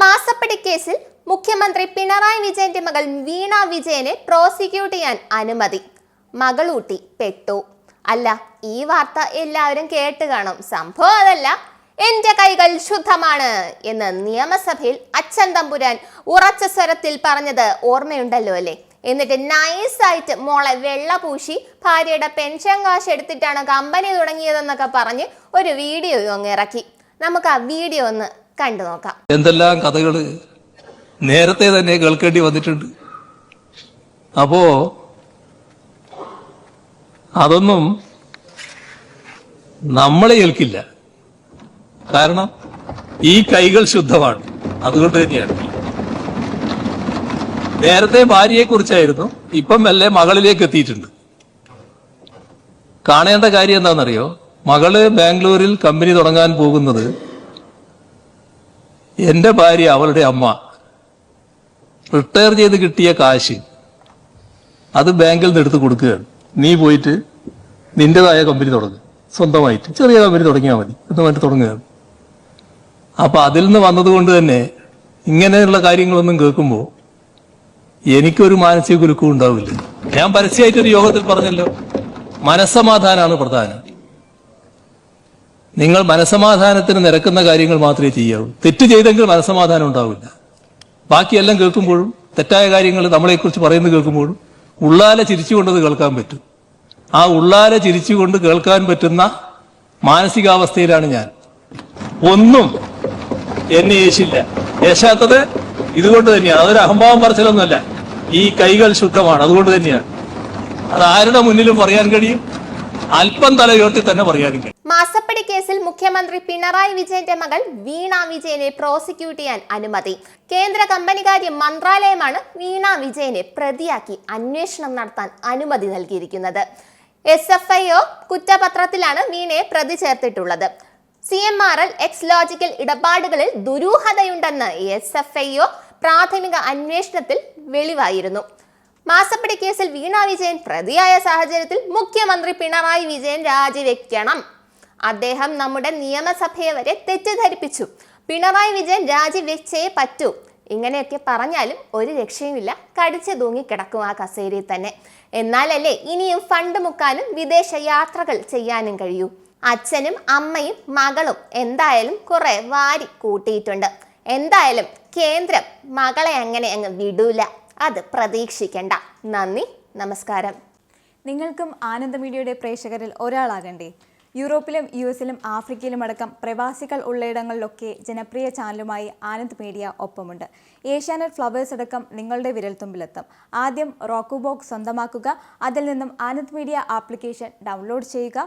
മാസപ്പടി കേസിൽ മുഖ്യമന്ത്രി പിണറായി വിജയന്റെ മകൾ വീണ വിജയനെ പ്രോസിക്യൂട്ട് ചെയ്യാൻ അനുമതി. മകളൂട്ടി പെട്ടു. അല്ല, ഈ വാർത്ത എല്ലാവരും കേട്ട് കാണും. സംഭവം അതല്ല. എന്റെ കൈകൾ ശുദ്ധമാണ് എന്ന് നിയമസഭയിൽ അച്ഛൻ തമ്പുരാൻ ഉറച്ച സ്വരത്തിൽ പറഞ്ഞത് ഓർമ്മയുണ്ടല്ലോ അല്ലേ? എന്നിട്ട് നൈസായിട്ട് മോളെ വെള്ള പൂശി ഭാര്യയുടെ പെൻഷൻ കാശ് എടുത്തിട്ടാണ് കമ്പനി തുടങ്ങിയതെന്നൊക്കെ പറഞ്ഞ് ഒരു വീഡിയോ അങ്ങ് ഇറക്കി. നമുക്ക് ആ വീഡിയോ ഒന്ന് കണ്ടു നോക്കാം. എന്തെല്ലാം കഥകള് നേരത്തെ തന്നെ കേൾക്കേണ്ടി വന്നിട്ടുണ്ട്. അപ്പോ അതൊന്നും നമ്മളെ ഏൽക്കില്ല. കാരണം ഈ കൈകൾ ശുദ്ധമാണ്. അതുകൊണ്ട് തന്നെയാണ്. നേരത്തെ ഭാര്യയെ കുറിച്ചായിരുന്നു, ഇപ്പം മെല്ലെ മകളിലേക്ക് എത്തിയിട്ടുണ്ട്. കാണേണ്ട കാര്യം എന്താണെന്നറിയോ? മകള് ബാംഗ്ലൂരിൽ കമ്പനി തുടങ്ങാൻ പോകുന്നത് എന്റെ ഭാര്യ, അവളുടെ അമ്മ റിട്ടയർ ചെയ്ത് കിട്ടിയ കാശ് അത് ബാങ്കിൽ നിന്ന് എടുത്ത് കൊടുക്കുകയാണ്. നീ പോയിട്ട് നിന്റേതായ കമ്പനി തുടങ്ങുക, സ്വന്തമായിട്ട് ചെറിയ കമ്പനി തുടങ്ങിയാൽ മതി എന്ന് പറഞ്ഞിട്ട് തുടങ്ങുകയാണ്. അപ്പൊ അതിൽ നിന്ന് വന്നതുകൊണ്ട് തന്നെ ഇങ്ങനെയുള്ള കാര്യങ്ങളൊന്നും കേൾക്കുമ്പോൾ എനിക്കൊരു മാനസിക കുലുക്കം ഉണ്ടാവില്ല. ഞാൻ പരസ്യമായിട്ടൊരു യോഗത്തിൽ പറഞ്ഞല്ലോ, മനസ്സമാധാനമാണ് പ്രധാനം. നിങ്ങൾ മനസ്സമാധാനത്തിന് നിരക്കുന്ന കാര്യങ്ങൾ മാത്രമേ ചെയ്യാവൂ. തെറ്റ് ചെയ്തെങ്കിൽ മനസ്സമാധാനം ഉണ്ടാവില്ല. ബാക്കിയെല്ലാം കേൾക്കുമ്പോഴും തെറ്റായ കാര്യങ്ങൾ നമ്മളെക്കുറിച്ച് പറയുന്നത് കേൾക്കുമ്പോഴും ഉള്ളാലെ ചിരിച്ചുകൊണ്ടത് കേൾക്കാൻ പറ്റും. ആ ഉള്ളാലെ ചിരിച്ചുകൊണ്ട് കേൾക്കാൻ പറ്റുന്ന മാനസികാവസ്ഥയിലാണ് ഞാൻ. ഒന്നും എന്നെ യേശില്ല. യേശാത്തത് ഇതുകൊണ്ട് തന്നെയാണ്. അതൊരു അഹംഭാവം പറച്ചിലൊന്നുമല്ല. ഈ കൈകൾ ശുദ്ധമാണ്. അതുകൊണ്ട് തന്നെയാണ്. അത് ആരുടെ മുന്നിലും പറയാൻ കഴിയും, അല്പം തലയോട്ടി തന്നെ പറയാനും കഴിയും. മാസപ്പടി കേസിൽ മുഖ്യമന്ത്രി പിണറായി വിജയന്റെ മകൾ വീണ വിജയനെ പ്രോസിക്യൂട്ട് ചെയ്യാൻ അനുമതി. കേന്ദ്ര കമ്പനികാര്യ മന്ത്രാലയമാണ് വീണ വിജയനെ പ്രതിയാക്കി അന്വേഷണം നടത്താൻ അനുമതി നൽകിയിരിക്കുന്നത്. SFIO കുറ്റപത്രത്തിലാണ് വീണയെ പ്രതി ചേർത്തിട്ടുള്ളത്. CMRL എക്സ്-ലോജിക്കൽ ഇടപാടുകളിൽ ദുരൂഹതയുണ്ടെന്ന് SFIO പ്രാഥമിക അന്വേഷണത്തിൽ വെളിവായിരുന്നു. മാസപ്പടി കേസിൽ വീണ വിജയൻ പ്രതിയായ സാഹചര്യത്തിൽ മുഖ്യമന്ത്രി പിണറായി വിജയൻ രാജിവെക്കണം. അദ്ദേഹം നമ്മുടെ നിയമസഭയെ വരെ തെറ്റിദ്ധരിപ്പിച്ചു. പിണറായി വിജയൻ രാജിവെച്ചേ പറ്റൂ. ഇങ്ങനെയൊക്കെ പറഞ്ഞാലും ഒരു രക്ഷയുമില്ല. കടിച്ചു തൂങ്ങി കിടക്കും ആ കസേരയിൽ തന്നെ. എന്നാലല്ലേ ഇനിയും ഫണ്ട് മുക്കാനും വിദേശ യാത്രകൾ ചെയ്യാനും കഴിയൂ. അച്ഛനും അമ്മയും മകളും എന്തായാലും കുറെ വാരി കൂട്ടിയിട്ടുണ്ട്. എന്തായാലും കേന്ദ്രം മകളെ അങ്ങനെ അങ്ങ് വിടൂല. അത് പ്രതീക്ഷിക്കണ്ട. നന്ദി, നമസ്കാരം. നിങ്ങൾക്കും ആനന്ദ മീഡിയയുടെ പ്രേക്ഷകരിൽ ഒരാളാകണ്ടേ? യൂറോപ്പിലും US-ലും ആഫ്രിക്കയിലും അടക്കം പ്രവാസികൾ ഉള്ളയിടങ്ങളിലൊക്കെ ജനപ്രിയ ചാനലുമായി ആനന്ദ് മീഡിയ ഒപ്പമുണ്ട്. ഏഷ്യാനെറ്റ് ഫ്ലവേഴ്സ് അടക്കം നിങ്ങളുടെ വിരൽത്തുമ്പിലെത്തും. ആദ്യം റോക്കു ബോക്സ് സ്വന്തമാക്കുക. അതിൽ നിന്നും ആനന്ദ് മീഡിയ ആപ്ലിക്കേഷൻ ഡൗൺലോഡ് ചെയ്യുക,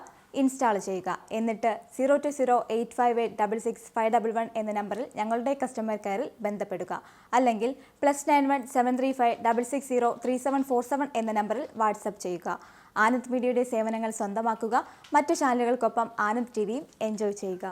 ഇൻസ്റ്റാൾ ചെയ്യുക. എന്നിട്ട് 02085866511 എന്ന നമ്പറിൽ ഞങ്ങളുടെ കസ്റ്റമർ കെയറിൽ ബന്ധപ്പെടുക. അല്ലെങ്കിൽ +91 735 660 3747 എന്ന നമ്പറിൽ വാട്സപ്പ് ചെയ്യുക. ആനന്ദ് മീഡിയയുടെ സേവനങ്ങൾ സ്വന്തമാക്കുക. മറ്റു ചാനലുകൾക്കൊപ്പം ആനന്ദ് TVയും എൻജോയ് ചെയ്യുക.